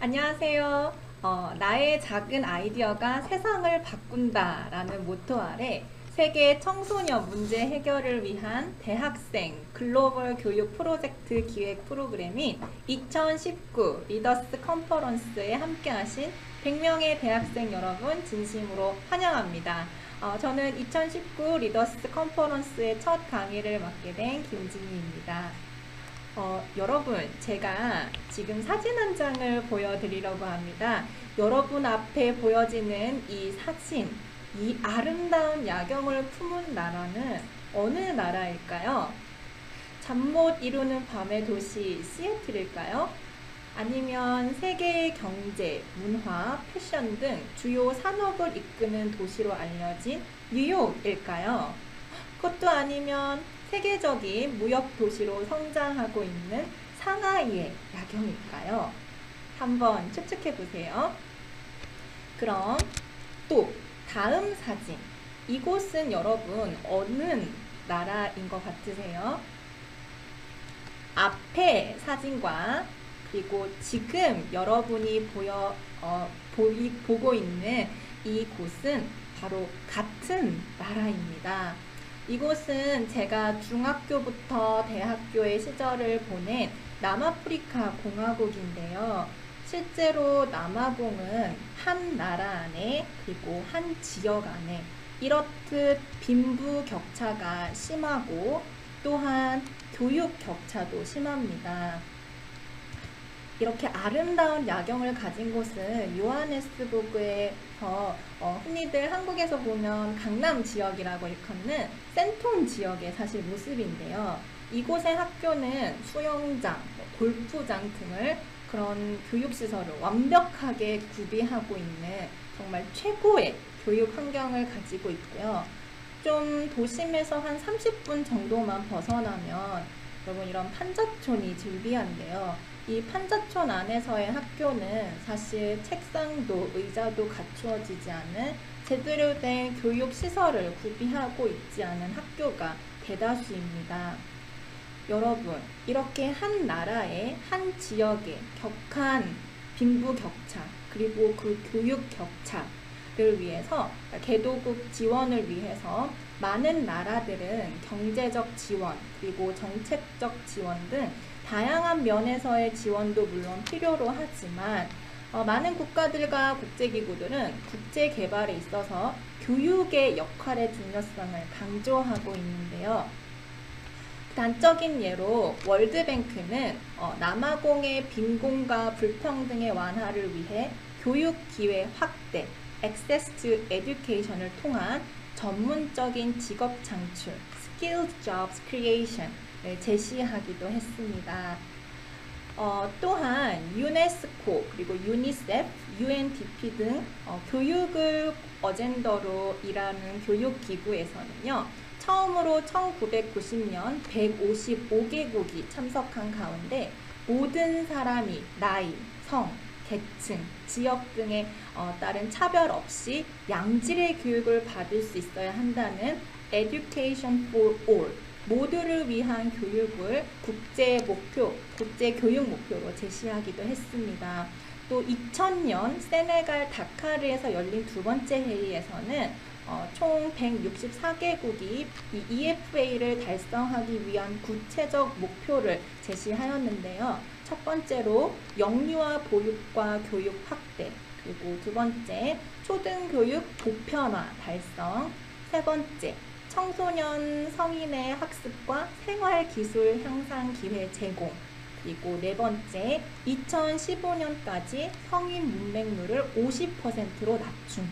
안녕하세요. 나의 작은 아이디어가 세상을 바꾼다 라는 모토 아래 세계 청소년 문제 해결을 위한 대학생 글로벌 교육 프로젝트 기획 프로그램인 2019 리더스 컨퍼런스에 함께하신 100명의 대학생 여러분 진심으로 환영합니다. 저는 2019 리더스 컨퍼런스의 첫 강의를 맡게 된 김진희입니다. 여러분, 제가 지금 사진 한 장을 보여드리려고 합니다. 여러분 앞에 보여지는 이 사진, 이 아름다운 야경을 품은 나라는 어느 나라일까요? 잠 못 이루는 밤의 도시 시애틀일까요? 아니면 세계의 경제, 문화, 패션 등 주요 산업을 이끄는 도시로 알려진 뉴욕일까요? 그것도 아니면 세계적인 무역 도시로 성장하고 있는 상하이의 야경일까요? 한번 추측해 보세요. 그럼 또 다음 사진. 이곳은 여러분 어느 나라인 것 같으세요? 앞에 사진과 그리고 지금 여러분이 보고 있는 이곳은 바로 같은 나라입니다. 이곳은 제가 중학교부터 대학교의 시절을 보낸 남아프리카 공화국인데요. 실제로 남아공은 한 나라 안에 그리고 한 지역 안에 이렇듯 빈부격차가 심하고 또한 교육 격차도 심합니다. 이렇게 아름다운 야경을 가진 곳은 요하네스부르크에서 흔히들 한국에서 보면 강남 지역이라고 일컫는 센톤 지역의 사실 모습인데요. 이곳의 학교는 수영장, 골프장 등을 그런 교육시설을 완벽하게 구비하고 있는 정말 최고의 교육 환경을 가지고 있고요. 좀 도심에서 한 30분 정도만 벗어나면 여러분 이런 판자촌이 즐비한데요. 이 판자촌 안에서의 학교는 사실 책상도 의자도 갖추어지지 않은 제대로 된 교육시설을 구비하고 있지 않은 학교가 대다수입니다. 여러분, 이렇게 한 나라의 한 지역의 격한 빈부격차 그리고 그 교육 격차를 위해서 개도국 지원을 위해서 많은 나라들은 경제적 지원 그리고 정책적 지원 등 다양한 면에서의 지원도 물론 필요로 하지만 많은 국가들과 국제기구들은 국제 개발에 있어서 교육의 역할의 중요성을 강조하고 있는데요. 단적인 예로 월드뱅크는 남아공의 빈곤과 불평등의 완화를 위해 교육 기회 확대, Access to Education을 통한 전문적인 직업 창출, Skilled Jobs Creation 을 제시하기도 했습니다. 또한 유네스코 그리고 유니세프, UNDP 등 교육을 어젠더로 일하는 교육기구에서는요. 처음으로 1990년 155개국이 참석한 가운데 모든 사람이 나이, 성, 계층, 지역 등에 따른 차별 없이 양질의 교육을 받을 수 있어야 한다는 Education for All 모두를 위한 교육을 국제 교육 목표로 제시하기도 했습니다. 또 2000년 세네갈 다카르에서 열린 두 번째 회의에서는 총 164개국이 이 EFA를 달성하기 위한 구체적 목표를 제시하였는데요. 첫 번째로 영유아 보육과 교육 확대, 그리고 두 번째 초등교육 보편화 달성, 세 번째 청소년 성인의 학습과 생활기술 향상 기회 제공, 그리고 네 번째 2015년까지 성인 문맹률을 50%로 낮춤,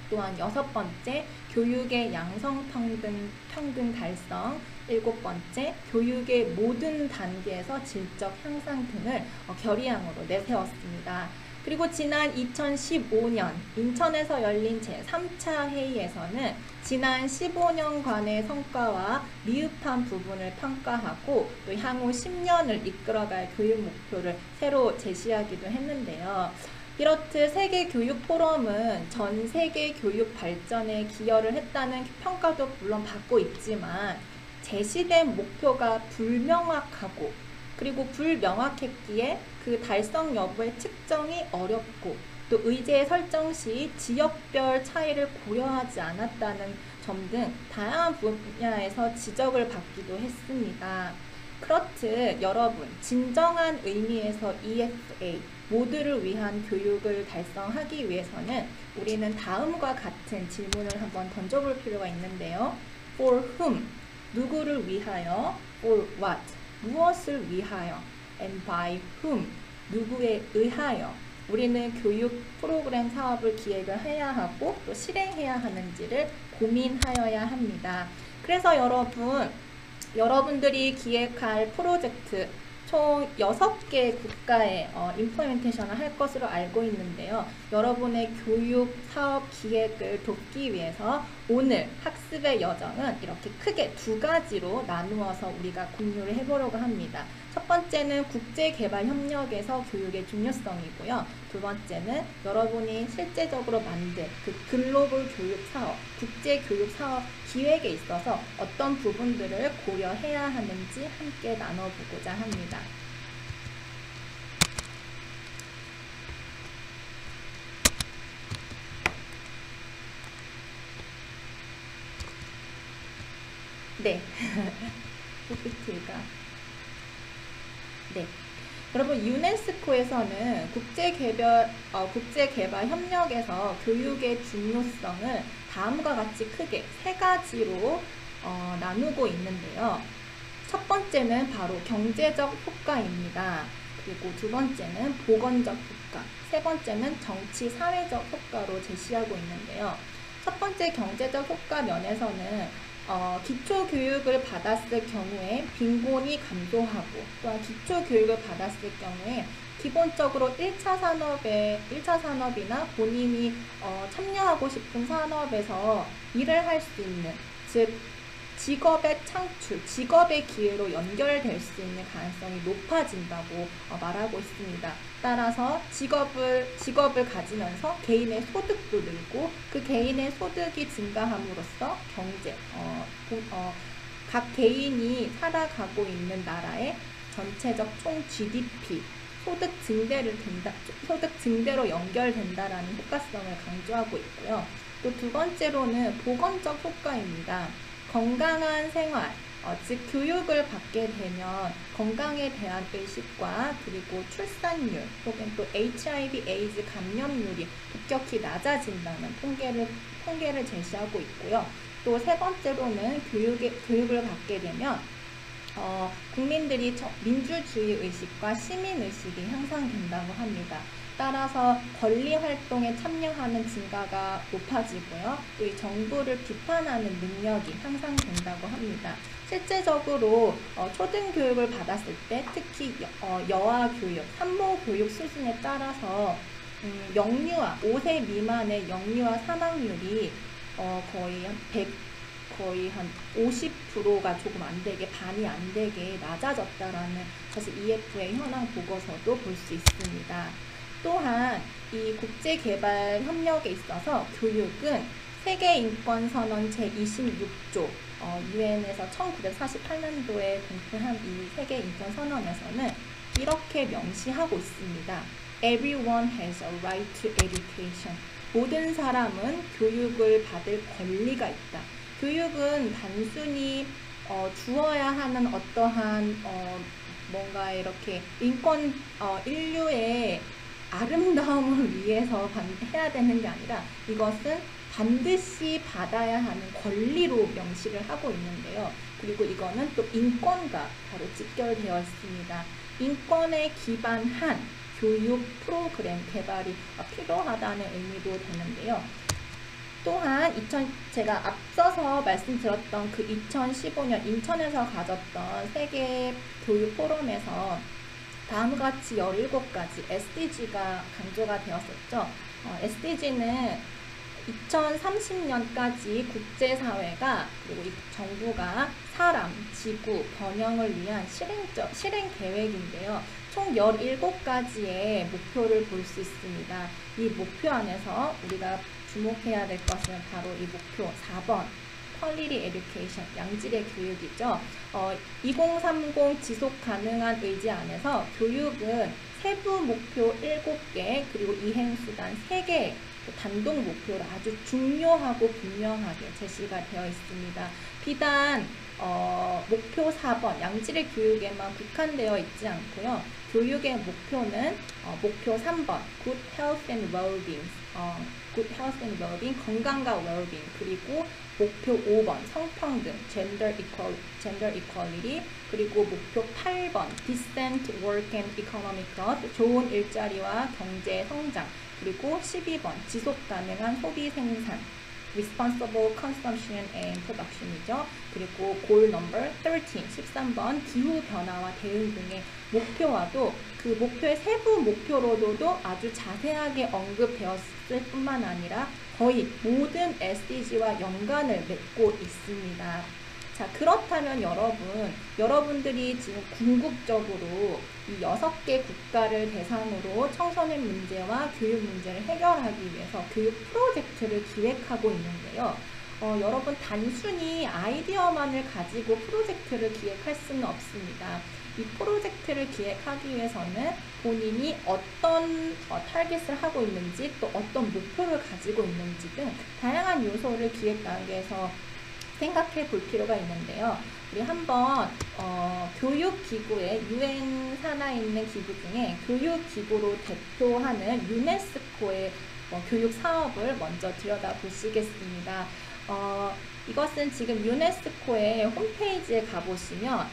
또한 여섯 번째 교육의 양성평등 달성, 일곱 번째 교육의 모든 단계에서 질적 향상 등을 결의안으로 내세웠습니다. 그리고 지난 2015년 인천에서 열린 제3차 회의에서는 지난 15년간의 성과와 미흡한 부분을 평가하고 또 향후 10년을 이끌어갈 교육 목표를 새로 제시하기도 했는데요. 이렇듯 세계교육포럼은 전 세계 교육 발전에 기여를 했다는 평가도 물론 받고 있지만 제시된 목표가 불명확하고 그리고 불명확했기에 그 그 달성 여부의 측정이 어렵고 또 의제 설정 시 지역별 차이를 고려하지 않았다는 점 등 다양한 분야에서 지적을 받기도 했습니다. 그렇듯 여러분, 진정한 의미에서 EFA, 모두를 위한 교육을 달성하기 위해서는 우리는 다음과 같은 질문을 한번 던져볼 필요가 있는데요. For whom, 누구를 위하여, for what, 무엇을 위하여, and by whom, 누구에 의하여 우리는 교육 프로그램 사업을 기획을 해야 하고 또 실행해야 하는지를 고민하여야 합니다. 그래서 여러분들이 기획할 프로젝트 총 6개 국가에 임플리멘테이션을 할 것으로 알고 있는데요. 여러분의 교육 사업 기획을 돕기 위해서 오늘 학습의 여정은 이렇게 크게 2가지로 나누어서 우리가 공유를 해보려고 합니다. 첫 번째는 국제개발협력에서 교육의 중요성이고요. 두 번째는 여러분이 실제적으로 만든 그 글로벌 교육사업, 국제교육사업 기획에 있어서 어떤 부분들을 고려해야 하는지 함께 나눠보고자 합니다. 네. PPT가. 네. 여러분, 유네스코에서는 국제개발 협력에서 교육의 중요성을 다음과 같이 크게 3가지로 나누고 있는데요. 첫 번째는 바로 경제적 효과입니다. 그리고 두 번째는 보건적 효과, 세 번째는 정치, 사회적 효과로 제시하고 있는데요. 첫 번째 경제적 효과 면에서는 기초교육을 받았을 경우에 빈곤이 감소하고 또한 기초교육을 받았을 경우에 기본적으로 1차 산업이나 본인이 참여하고 싶은 산업에서 일을 할 수 있는, 즉 직업의 창출, 직업의 기회로 연결될 수 있는 가능성이 높아진다고 말하고 있습니다. 따라서 직업을 가지면서 개인의 소득도 늘고 그 개인의 소득이 증가함으로써 경제, 각 개인이 살아가고 있는 나라의 전체적 총 GDP, 소득 증대로 연결된다라는 효과성을 강조하고 있고요. 또 두 번째로는 보건적 효과입니다. 건강한 생활, 즉 교육을 받게 되면 건강에 대한 의식과 그리고 출산율 혹은 또 HIV, 에이즈 감염률이 급격히 낮아진다는 통계를 제시하고 있고요. 또 세 번째로는 교육을 받게 되면 국민들이 민주주의 의식과 시민 의식이 향상된다고 합니다. 따라서 권리 활동에 참여하는 증가가 높아지고요. 또 이 정부를 비판하는 능력이 향상된다고 합니다. 실제적으로 초등교육을 받았을 때 특히 여아교육, 산모교육 수준에 따라서 영유아, 5세 미만의 영유아 사망률이 거의 한 50%가 조금 안 되게, 반이 안 되게 낮아졌다라는 사실 EFA 현황 보고서도 볼 수 있습니다. 또한 이 국제개발 협력에 있어서 교육은 세계인권선언 제26조, 유엔에서 1948년도에 공표한 이 세계인권선언에서는 이렇게 명시하고 있습니다. Everyone has a right to education. 모든 사람은 교육을 받을 권리가 있다. 교육은 단순히 주어야 하는 어떠한 뭔가 이렇게 인류의 아름다움을 위해서 해야 되는 게 아니라 이것은 반드시 받아야 하는 권리로 명시를 하고 있는데요. 그리고 이거는 또 인권과 바로 직결되어 있습니다. 인권에 기반한 교육 프로그램 개발이 필요하다는 의미도 되는데요. 또한 제가 앞서서 말씀드렸던 그 2015년 인천에서 가졌던 세계 교육 포럼에서 다음과 같이 17가지 SDG가 강조가 되었었죠. SDG는 2030년까지 국제사회가 그리고 이 정부가 사람, 지구, 번영을 위한 실행 계획인데요. 총 17가지의 목표를 볼 수 있습니다. 이 목표 안에서 우리가 주목해야 될 것은 바로 이 목표 4번 퀄리티 에듀케이션, 양질의 교육이죠. 2030 지속 가능한 의지 안에서 교육은 세부 목표 7개, 그리고 이행수단 3개, 단독 목표로 아주 중요하고 분명하게 제시가 되어 있습니다. 비단 목표 4번 양질의 교육에만 국한되어 있지 않고요. 교육의 목표는 목표 3번 Good Health and Well-being, Good Health and Well-being, 건강과 well-being, 그리고 목표 5번 성평등 Gender Equality, 그리고 목표 8번 Decent Work and Economic Growth, 좋은 일자리와 경제 성장, 그리고 12번 지속 가능한 소비 생산 Responsible Consumption and Production이죠. 그리고 goal number 13번 기후 변화와 대응 등의 목표와도 그 목표의 세부 목표로도 아주 자세하게 언급되었을 뿐만 아니라 거의 모든 SDG와 연관을 맺고 있습니다. 자, 그렇다면 여러분들이 지금 궁극적으로 이 6개 국가를 대상으로 청소년 문제와 교육 문제를 해결하기 위해서 교육 프로젝트를 기획하고 있는데요. 여러분 단순히 아이디어만을 가지고 프로젝트를 기획할 수는 없습니다. 이 프로젝트를 기획하기 위해서는 본인이 어떤 타겟을 하고 있는지, 또 어떤 목표를 가지고 있는지 등 다양한 요소를 기획 단계에서 생각해 볼 필요가 있는데요. 우리 한번 교육기구의 UN 산하에 있는 기구 중에 교육기구로 대표하는 유네스코의 교육 사업을 먼저 들여다보시겠습니다. 이것은 지금 유네스코의 홈페이지에 가보시면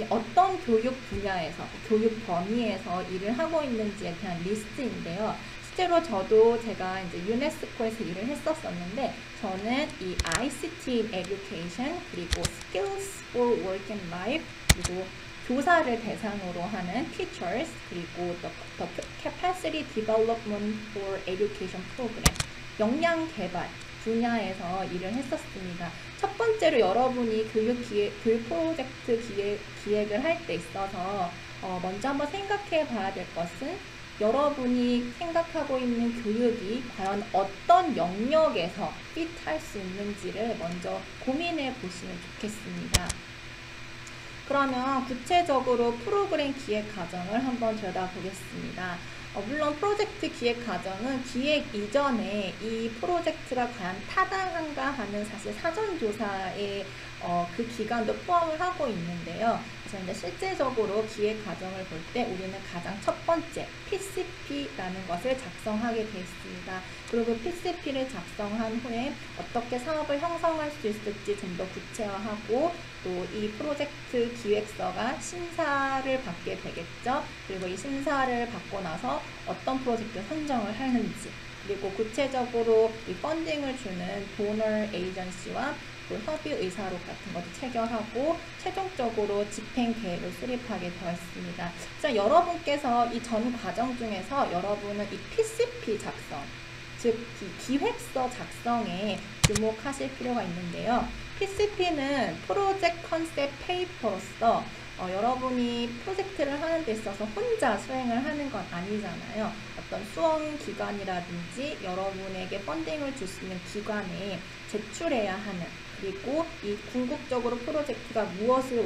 어떤 교육 분야에서, 교육 범위에서 일을 하고 있는지에 대한 리스트인데요. 실제로 저도 제가 이제 유네스코에서 일을 했었었는데, 저는 이 ICT Education, 그리고 Skills for Work and Life, 그리고 교사를 대상으로 하는 Teachers, 그리고 the Capacity Development for Education Program, 역량 개발 분야에서 일을 했었습니다. 첫 번째로 여러분이 교육 프로젝트 기획을 할 때 있어서 먼저 한번 생각해 봐야 될 것은, 여러분이 생각하고 있는 교육이 과연 어떤 영역에서 핏할 수 있는지를 먼저 고민해 보시면 좋겠습니다. 그러면 구체적으로 프로그램 기획 과정을 한번 들여다보겠습니다. 물론 프로젝트 기획 과정은 기획 이전에 이 프로젝트가 과연 타당한가 하는 사실 사전조사의 그 기간도 포함을 하고 있는데요. 그래서 이제 실제적으로 기획 과정을 볼 때 우리는 가장 첫 번째 PCP라는 것을 작성하게 되어 있습니다. 그리고 PCP를 작성한 후에 어떻게 사업을 형성할 수 있을지 좀 더 구체화하고, 또 이 프로젝트 기획서가 심사를 받게 되겠죠. 그리고 이 심사를 받고 나서 어떤 프로젝트 선정을 하는지, 그리고 구체적으로 이 펀딩을 주는 도너 에이전시와 또 협의 의사록 같은 것도 체결하고, 최종적으로 집행 계획을 수립하게 되어 있습니다. 자, 여러분께서 이 전 과정 중에서 여러분은 이 PCP 작성, 즉 기획서 작성에 주목하실 필요가 있는데요. PCP는 프로젝트 컨셉 페이퍼로서 여러분이 프로젝트를 하는 데 있어서 혼자 수행을 하는 건 아니잖아요. 어떤 수험기관이라든지 여러분에게 펀딩을 줄 수 있는 기관에 제출해야 하는, 그리고 이 궁극적으로 프로젝트가 무엇을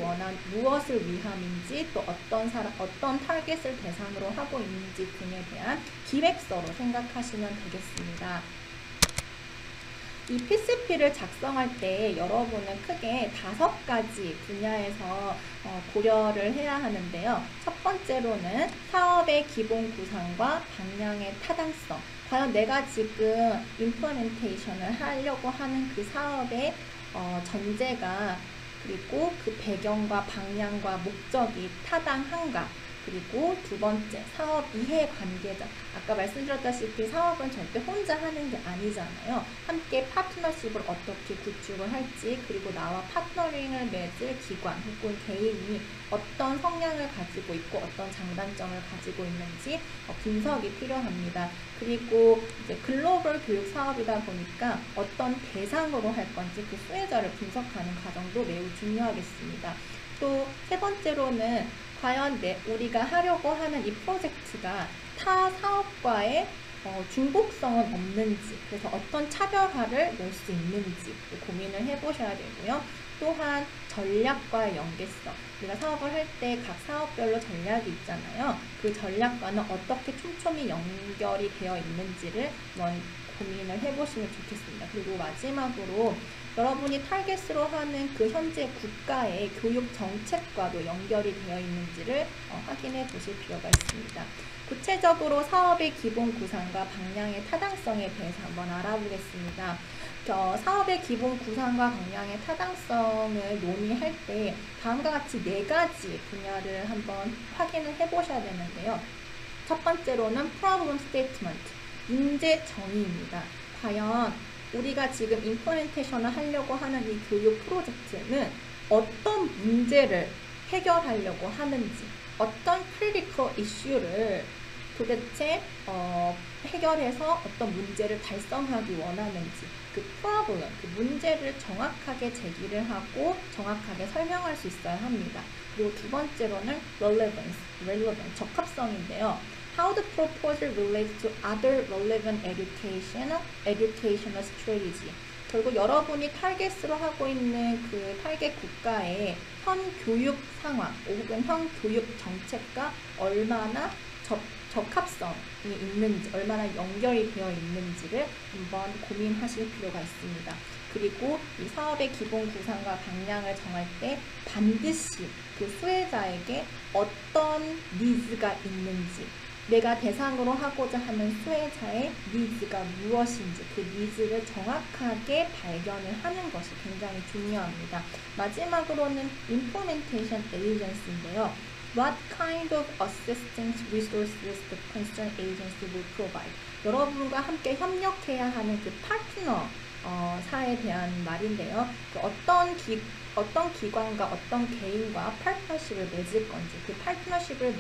위함인지, 또 어떤 타겟을 대상으로 하고 있는지 등에 대한 기획서로 생각하시면 되겠습니다. 이 PCP를 작성할 때 여러분은 크게 5가지 분야에서 고려를 해야 하는데요. 첫 번째로는 사업의 기본 구상과 방향의 타당성. 과연 내가 지금 임플리멘테이션을 하려고 하는 그 사업의 전제가, 그리고 그 배경과 방향과 목적이 타당한가. 그리고 두 번째, 사업 이해 관계자. 아까 말씀드렸다시피 사업은 절대 혼자 하는 게 아니잖아요. 함께 파트너십을 어떻게 구축을 할지, 그리고 나와 파트너링을 맺을 기관 혹은 개인이 어떤 성향을 가지고 있고 어떤 장단점을 가지고 있는지 분석이 필요합니다. 그리고 이제 글로벌 교육 사업이다 보니까 어떤 대상으로 할 건지 그 수혜자를 분석하는 과정도 매우 중요하겠습니다. 또 세 번째로는 과연 우리가 하려고 하는 이 프로젝트가 타 사업과의 중복성은 없는지, 그래서 어떤 차별화를 낼 수 있는지 고민을 해보셔야 되고요. 또한 전략과의 연계성. 우리가 사업을 할 때 각 사업별로 전략이 있잖아요. 그 전략과는 어떻게 촘촘히 연결이 되어 있는지를 한번 고민을 해보시면 좋겠습니다. 그리고 마지막으로 여러분이 타겟으로 하는 그 현재 국가의 교육 정책과도 연결이 되어 있는지를 확인해 보실 필요가 있습니다. 구체적으로 사업의 기본 구상과 방향의 타당성에 대해서 한번 알아보겠습니다. 사업의 기본 구상과 방향의 타당성을 논의할 때 다음과 같이 4가지 분야를 한번 확인을 해보셔야 되는데요. 첫 번째로는 problem statement, 문제 정의입니다. 과연 우리가 지금 임플리멘테이션을 하려고 하는 이 교육 프로젝트는 어떤 문제를 해결하려고 하는지, 어떤 크리티컬 이슈를 도대체 해결해서 어떤 문제를 달성하기 원하는지, 그 프로블럼, 그 문제를 정확하게 제기를 하고 정확하게 설명할 수 있어야 합니다. 그리고 두 번째로는 relevance, 적합성인데요. How the proposal relates to other relevant educational strategy. 결국 여러분이 타겟으로 하고 있는 그 타겟 국가의 현 교육 상황 혹은 현 교육 정책과 얼마나 적합성이 있는지, 얼마나 연결이 되어 있는지를 한번 고민하실 필요가 있습니다. 그리고 이 사업의 기본 구상과 방향을 정할 때 반드시 그 수혜자에게 어떤 니즈가 있는지, 내가 대상으로 하고자 하는 수혜자의 니즈가 무엇인지 그 니즈를 정확하게 발견을 하는 것이 굉장히 중요합니다. 마지막으로는 Implementation Agency인데요. What kind of assistance resources the concerned agency will provide? 여러분과 함께 협력해야 하는 그 파트너 사에 대한 말인데요. 어떤 기관과 어떤 개인과 파트너십을 맺을 건지, 그 파트너십을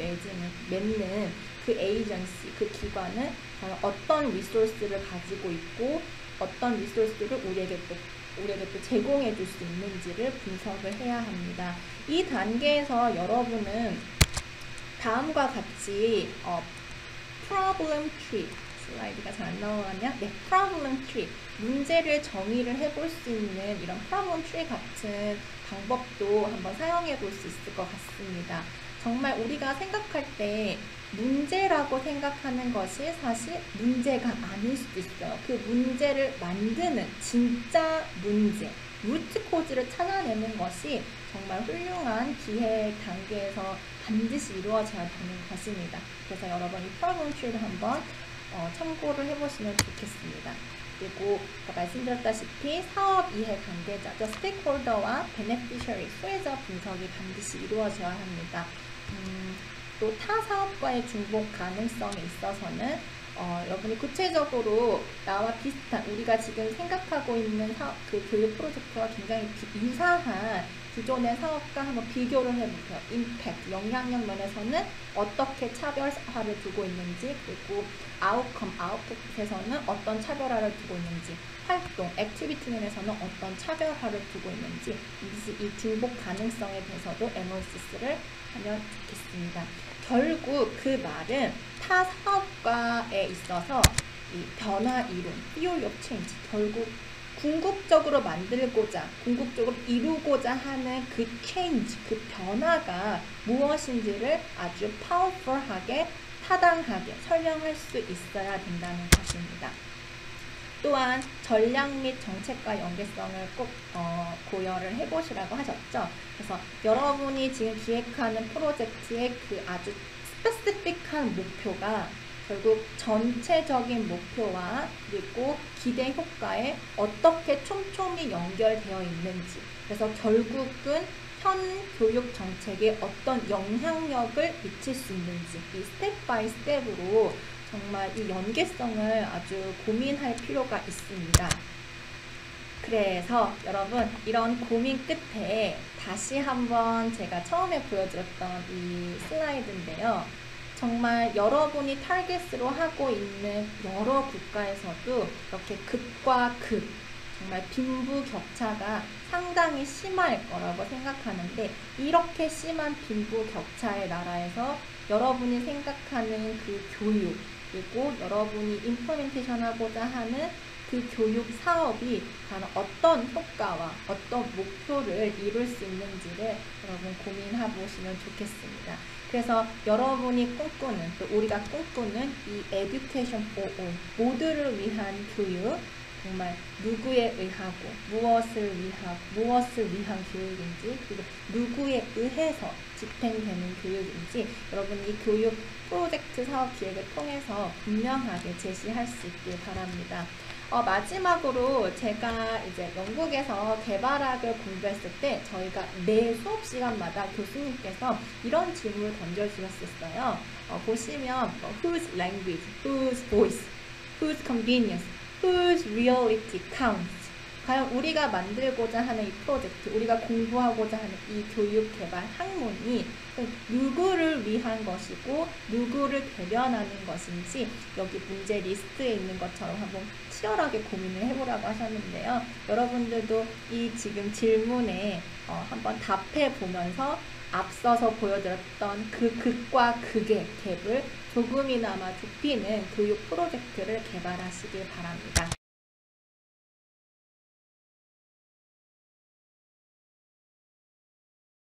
맺는 그 에이전시, 그 기관은 어떤 리소스를 가지고 있고 어떤 리소스를 우리에게 또 제공해 줄 수 있는지를 분석을 해야 합니다. 이 단계에서 여러분은 다음과 같이 problem tree, 슬라이드가 잘 안 나오냐? 네, problem tree, 문제를 정의를 해볼 수 있는 이런 problem tree 같은 방법도 한번 사용해 볼 수 있을 것 같습니다. 정말 우리가 생각할 때 문제라고 생각하는 것이 사실 문제가 아닐 수도 있어요. 그 문제를 만드는 진짜 문제, 루트 코즈를 찾아내는 것이 정말 훌륭한 기획 단계에서 반드시 이루어져야 되는 것입니다. 그래서 여러분 이 프로그램 트리를 한번 참고를 해보시면 좋겠습니다. 그리고 아까 말씀드렸다시피 사업 이해 관계자, 스테이크홀더와 베네피셔리, 수혜자 분석이 반드시 이루어져야 합니다. 또 타 사업과의 중복 가능성에 있어서는 여러분이 구체적으로 나와 비슷한, 우리가 지금 생각하고 있는 그 교육 프로젝트와 굉장히 유사한 기존의 사업과 한번 비교를 해보세요. 임팩트, 영향력 면에서는 어떻게 차별화를 두고 있는지, 그리고 아웃풋에서는 어떤 차별화를 두고 있는지, 활동, 액티비티 면에서는 어떤 차별화를 두고 있는지, 이 중복 가능성에 대해서도 애널리시스를 하면 좋겠습니다. 결국 그 말은 타 사업과에 있어서 이 변화 이론, theory of change, 결국 궁극적으로 이루고자 하는 그 change, 그 변화가 무엇인지를 아주 파워풀하게, 타당하게 설명할 수 있어야 된다는 것입니다. 또한 전략 및 정책과 연계성을 꼭 고려를 해보시라고 하셨죠. 그래서 여러분이 지금 기획하는 프로젝트의 그 아주 스페시픽한 목표가 결국 전체적인 목표와 그리고 기대 효과에 어떻게 촘촘히 연결되어 있는지, 그래서 결국은 현 교육 정책에 어떤 영향력을 미칠 수 있는지, 이 스텝 바이 스텝으로 정말 이 연계성을 아주 고민할 필요가 있습니다. 그래서 여러분, 이런 고민 끝에 다시 한번 제가 처음에 보여드렸던 이 슬라이드인데요. 정말 여러분이 타겟으로 하고 있는 여러 국가에서도 이렇게 극과 극, 정말 빈부격차가 상당히 심할 거라고 생각하는데, 이렇게 심한 빈부격차의 나라에서 여러분이 생각하는 그 교육, 그리고 여러분이 임플리멘테이션 하고자 하는 그 교육 사업이 과연 어떤 효과와 어떤 목표를 이룰 수 있는지를 여러분 고민해 보시면 좋겠습니다. 그래서 여러분이 꿈꾸는, 또 우리가 꿈꾸는 이 Education for All, 모두를 위한 교육, 정말 누구에 의하고 무엇을 위한 교육인지, 그리고 누구에 의해서 집행되는 교육인지 여러분이 이 교육 프로젝트 사업 기획을 통해서 분명하게 제시할 수 있길 바랍니다. 마지막으로 제가 이제 영국에서 개발학을 공부했을 때 저희가 매 수업 시간마다 교수님께서 이런 질문을 던져주셨었어요. 보시면 whose language, whose voice, whose convenience, whose reality counts. 과연 우리가 만들고자 하는 이 프로젝트, 우리가 공부하고자 하는 이 교육 개발 학문이 누구를 위한 것이고 누구를 대변하는 것인지 여기 문제 리스트에 있는 것처럼 한번 치열하게 고민을 해보라고 하셨는데요. 여러분들도 이 지금 질문에 한번 답해 보면서 앞서서 보여드렸던 그 극과 극의 갭을 조금이나마 좁히는 교육 프로젝트를 개발하시길 바랍니다.